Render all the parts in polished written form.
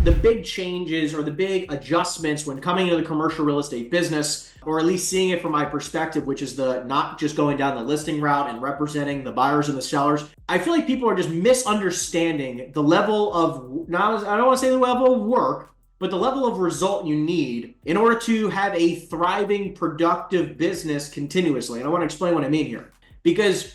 the big changes or the big adjustments when coming into the commercial real estate business, or at least seeing it from my perspective, which is the not just going down the listing route and representing the buyers and the sellers. I feel like people are just misunderstanding the level of, not, I don't want to say the level of work, but the level of result you need in order to have a thriving, productive business continuously. And I want to explain what I mean here. Because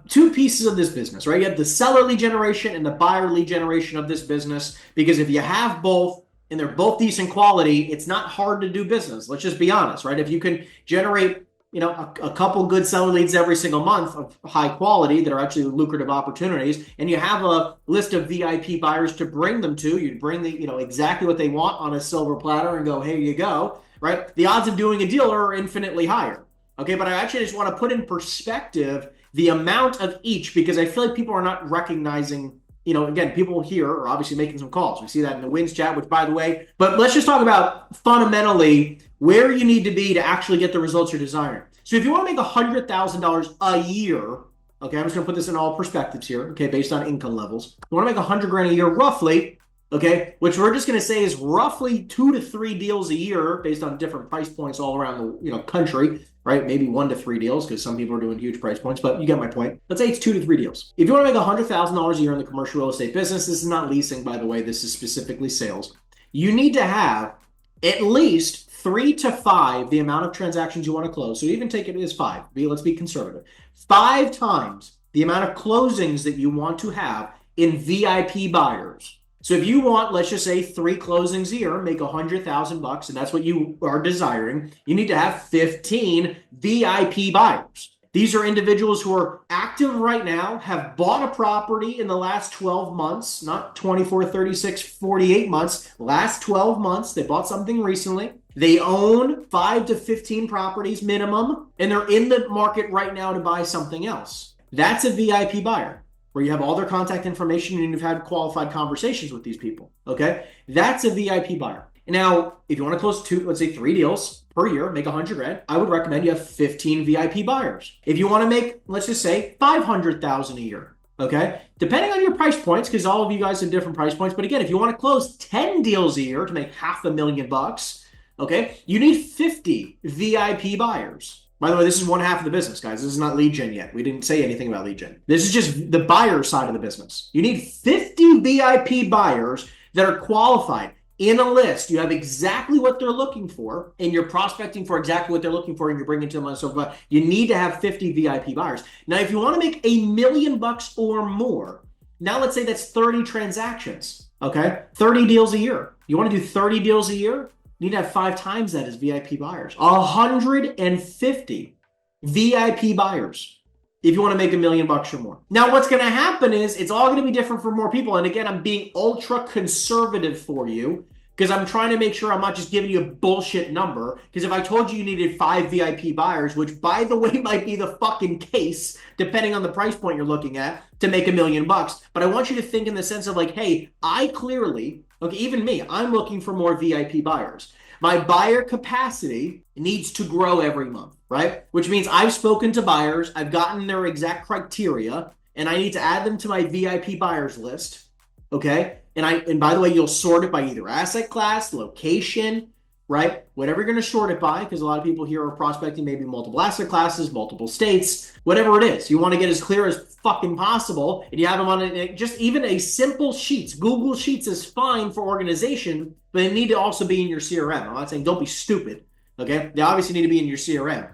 two pieces of this business, right? You have the seller lead generation and the buyer lead generation of this business. Because if you have both and they're both decent quality, it's not hard to do business. Let's just be honest, right? If you can generate a couple good seller leads every single month of high quality that are actually lucrative opportunities, and you have a list of VIP buyers to bring them to, you bring the, exactly what they want on a silver platter and go, here you go, right? The odds of doing a deal are infinitely higher. Okay, but I actually just want to put in perspective the amount of each, because I feel like people are not recognizing, again, people here are obviously making some calls. We see that in the wins chat, which by the way, but let's just talk about fundamentally where you need to be to actually get the results you're desiring. So if you want to make $100,000 a year, okay, I'm just going to put this in all perspectives here, okay, based on income levels. You want to make 100 grand a year roughly, okay, which we're just going to say is roughly 2 to 3 deals a year based on different price points all around the country, right? Maybe 1 to 3 deals because some people are doing huge price points, but you get my point. Let's say it's 2 to 3 deals. If you want to make $100,000 a year in the commercial real estate business, this is not leasing, by the way, this is specifically sales. You need to have at least 3 to 5 the amount of transactions you want to close. So even take it as 5. Let's be conservative. 5 times the amount of closings that you want to have in VIP buyers. So if you want, let's just say 3 closings a year, make $100,000, and that's what you are desiring, you need to have 15 VIP buyers. These are individuals who are active right now, have bought a property in the last 12 months, not 24, 36, 48 months, last 12 months, they bought something recently. They own 5 to 15 properties minimum, and they're in the market right now to buy something else. That's a VIP buyer, where you have all their contact information and you've had qualified conversations with these people, okay? That's a VIP buyer. Now, if you want to close 3 deals per year, make 100 grand, I would recommend you have 15 VIP buyers. If you want to make, let's just say, 500,000 a year, okay? Depending on your price points, because all of you guys have different price points, but again, if you want to close 10 deals a year to make $500,000, okay, you need 50 VIP buyers. By the way, this is one half of the business, guys. This is not lead gen yet. We didn't say anything about lead gen. This is just the buyer side of the business. You need 50 VIP buyers that are qualified in a list. You have exactly what they're looking for, and you're prospecting for exactly what they're looking for, and you're bringing to them on so forth. You need to have 50 VIP buyers. Now, if you want to make $1 million or more, now let's say that's 30 transactions, okay? 30 deals a year. You want to do 30 deals a year? You need to have 5 times that as VIP buyers. 150 VIP buyers if you want to make $1 million or more. Now, what's going to happen is it's all going to be different for more people. And again, I'm being ultra conservative for you because I'm trying to make sure I'm not just giving you a bullshit number. Because if I told you needed 5 VIP buyers, which by the way might be the fucking case, depending on the price point you're looking at, to make $1 million. But I want you to think in the sense of like, hey, I clearly, okay, even me, I'm looking for more VIP buyers. My buyer capacity needs to grow every month, right? Which means I've spoken to buyers, I've gotten their exact criteria, and I need to add them to my VIP buyers list, okay? And by the way, you'll sort it by either asset class, location, right? Whatever you're going to sort it by, because a lot of people here are prospecting maybe multiple asset classes, multiple states, whatever it is. You want to get as clear as fucking possible, and you have them on just even a simple Sheets. Google Sheets is fine for organization, but they need to also be in your CRM. I'm not saying don't be stupid, okay? They obviously need to be in your CRM.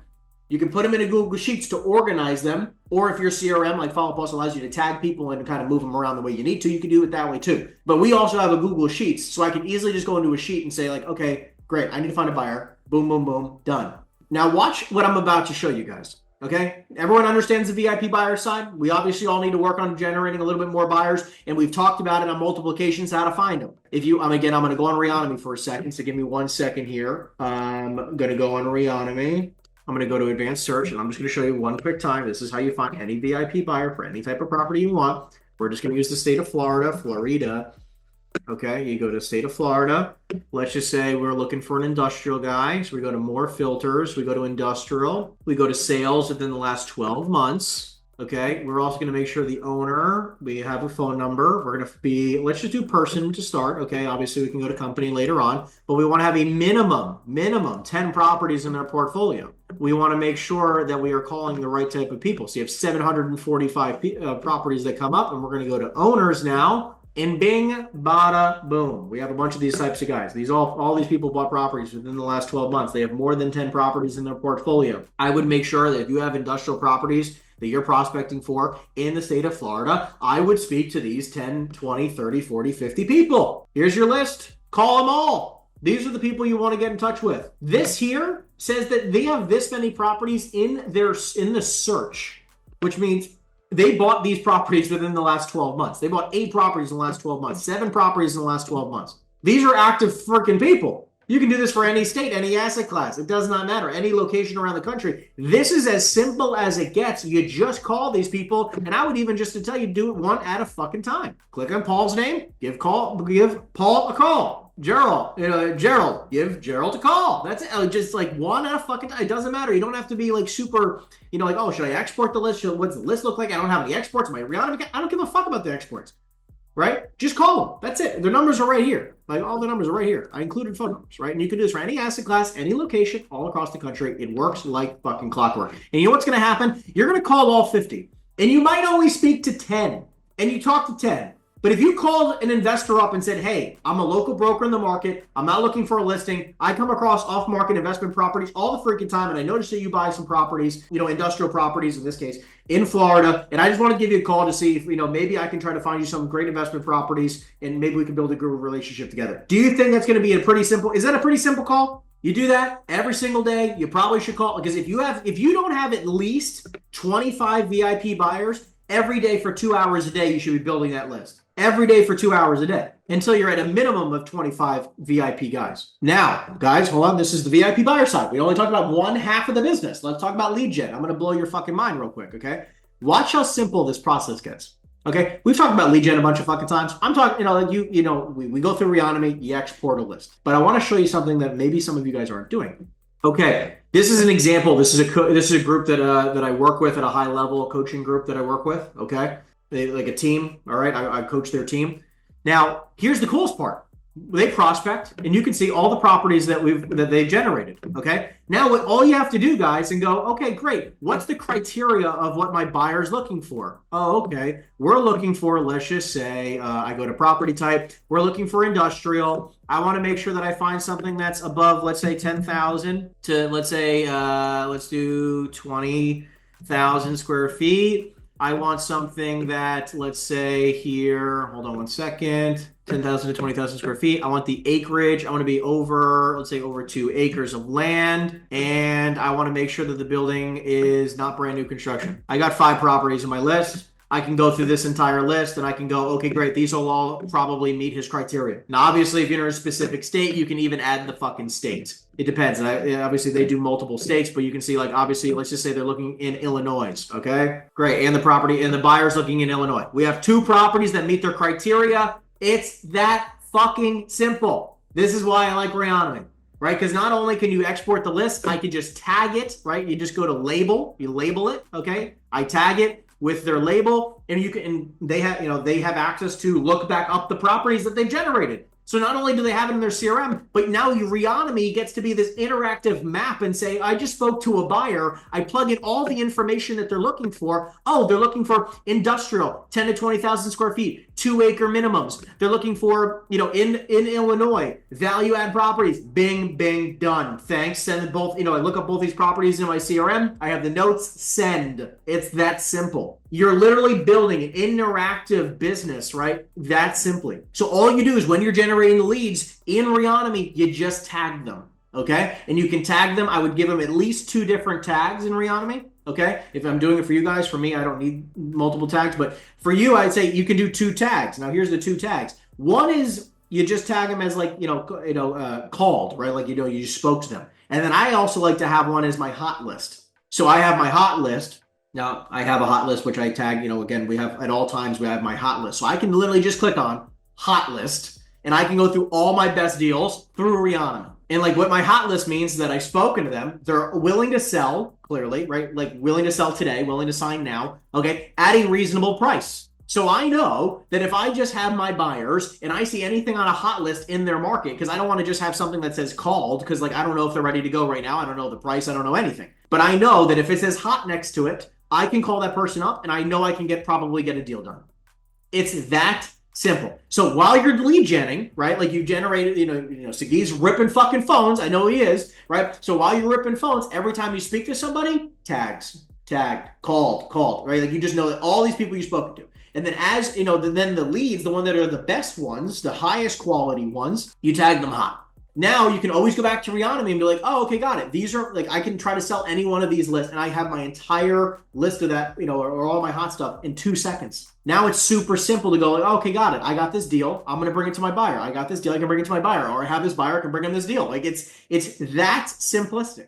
You can put them in a Google Sheets to organize them, or if your CRM, like Follow Plus, allows you to tag people and kind of move them around the way you need to, you can do it that way too. But we also have a Google Sheets, so I can easily just go into a sheet and say like, okay, great, I need to find a buyer. Boom, boom, boom, done. Now watch what I'm about to show you guys, okay? Everyone understands the VIP buyer side. We obviously all need to work on generating a little bit more buyers, and we've talked about it on multiple occasions how to find them. If you, again, I'm going to go on Reonomy for a second, so give me 1 second here. I'm going to go on Reonomy. I'm going to go to advanced search, and I'm just going to show you one quick time. This is how you find any VIP buyer for any type of property you want. We're just going to use the state of Florida. Okay, you go to state of Florida. Let's just say we're looking for an industrial guy. So we go to more filters. We go to industrial. We go to sales within the last 12 months. Okay, we're also going to make sure the owner, we have a phone number. We're going to be, let's just do person to start. Okay, obviously we can go to company later on, but we want to have a minimum 10 properties in their portfolio. We want to make sure that we are calling the right type of people. So you have 745 properties that come up, and we're going to go to owners now. And bing, bada, boom. We have a bunch of these types of guys. All these people bought properties within the last 12 months. They have more than 10 properties in their portfolio. I would make sure that if you have industrial properties that you're prospecting for in the state of Florida, I would speak to these 10, 20, 30, 40, 50 people. Here's your list. Call them all. These are the people you want to get in touch with. This here says that they have this many properties in the search, which means they bought these properties within the last 12 months. They bought 8 properties in the last 12 months, 7 properties in the last 12 months. These are active freaking people. You can do this for any state, any asset class. It does not matter. Any location around the country. This is as simple as it gets. You just call these people, and I would even just to tell you, do it one at a fucking time. Click on Paul's name, give Paul a call. Gerald, give Gerald a call. That's it. Just like one at a fucking time. It doesn't matter. You don't have to be like super, like, oh, should I export the list? What's the list look like? I don't have any exports. I don't give a fuck about the exports. Right? Just call them. That's it. Their numbers are right here. Like all the numbers are right here. I included phone numbers, right? And you can do this for any asset class, any location, all across the country. It works like fucking clockwork. And you know what's going to happen? You're going to call all 50. And you might only speak to 10. And you talk to 10. But if you called an investor up and said, hey, I'm a local broker in the market. I'm not looking for a listing. I come across off-market investment properties all the freaking time. And I noticed that you buy some properties, industrial properties in this case, in Florida. And I just want to give you a call to see if, maybe I can try to find you some great investment properties and maybe we can build a good relationship together. Do you think that's going to be is that a pretty simple call? You do that every single day. You probably should call, because if you don't have at least 25 VIP buyers every day for 2 hours a day, you should be building that list. Every day for 2 hours a day until you're at a minimum of 25 VIP guys. Now, guys, hold on. This is the VIP buyer side. We only talked about one half of the business. Let's talk about lead gen. I'm going to blow your fucking mind real quick, okay? Watch how simple this process gets. Okay, we've talked about lead gen a bunch of fucking times. I'm talking, we go through Reonomy, you export a list. But I want to show you something that maybe some of you guys aren't doing. Okay, this is an example. This is a group that I work with at a high level, a coaching group that I work with. Okay. Like a team, all right? I coach their team. Now, here's the coolest part. They prospect, and you can see all the properties that they've generated, okay? Now, all you have to do, guys, and go, okay, great. What's the criteria of what my buyer's looking for? Oh, okay. We're looking for, let's just say, I go to property type. We're looking for industrial. I want to make sure that I find something that's above, let's say, 10,000 to, let's say, let's do 20,000 square feet. I want something that, let's say here, hold on one second, 10,000 to 20,000 square feet. I want the acreage. I want to be over 2 acres of land. And I want to make sure that the building is not brand new construction. I got 5 properties in my list. I can go through this entire list and I can go, okay, great. These will all probably meet his criteria. Now, obviously, if you're in a specific state, you can even add the fucking state. It depends. Obviously, they do multiple states, but you can see, like, obviously, let's just say they're looking in Illinois. Okay, great. And the buyer's looking in Illinois. We have 2 properties that meet their criteria. It's that fucking simple. This is why I like Reonomy, right? Because not only can you export the list, I can just tag it, right? You just go to label, you label it, okay? I tag it with their label, and they have access to look back up the properties that they've generated. So not only do they have it in their CRM, but now Reonomy gets to be this interactive map and say, I just spoke to a buyer. I plug in all the information that they're looking for. Oh, they're looking for industrial, 10 to 20,000 square feet, 2 acre minimums. They're looking for, in Illinois, value add properties. Bing, bing, done. Thanks. Send both, I look up both these properties in my CRM. I have the notes, send. It's that simple. You're literally building an interactive business, right? That simply. So all you do is when you're generating the leads in Reonomy, you just tag them, okay? And you can tag them. I would give them at least 2 different tags in Reonomy, okay? If I'm doing it for you guys, for me, I don't need multiple tags. But for you, I'd say you can do 2 tags. Now, here's the 2 tags. One is you just tag them as called, right? Like, you just spoke to them. And then I also like to have one as my hot list. So I have my hot list. Now, I have a hot list, which I tag, again, we have at all times, we have my hot list. So I can literally just click on hot list and I can go through all my best deals through Reonomy. And like what my hot list means is that I've spoken to them. They're willing to sell, clearly, right? Like willing to sell today, willing to sign now, okay, at a reasonable price. So I know that if I just have my buyers and I see anything on a hot list in their market, because I don't want to just have something that says called, because like I don't know if they're ready to go right now. I don't know the price. I don't know anything. But I know that if it says hot next to it, I can call that person up and I know I can probably get a deal done. It's that simple. So while you're lead genning, right? Like you generated, Sagi's ripping fucking phones. I know he is, right? So while you're ripping phones, every time you speak to somebody, tagged, called, right? Like you just know that all these people you've spoken to. And then as, then the leads, the one that are the best ones, the highest quality ones, you tag them hot. Now you can always go back to Reonomy and be like, oh, okay, got it. These are like, I can try to sell any one of these lists and I have my entire list of that, or all my hot stuff in 2 seconds. Now it's super simple to go like, oh, okay, got it. I got this deal. I'm going to bring it to my buyer. I got this deal. I can bring it to my buyer, or I have this buyer. I can bring him this deal. Like it's that simplistic.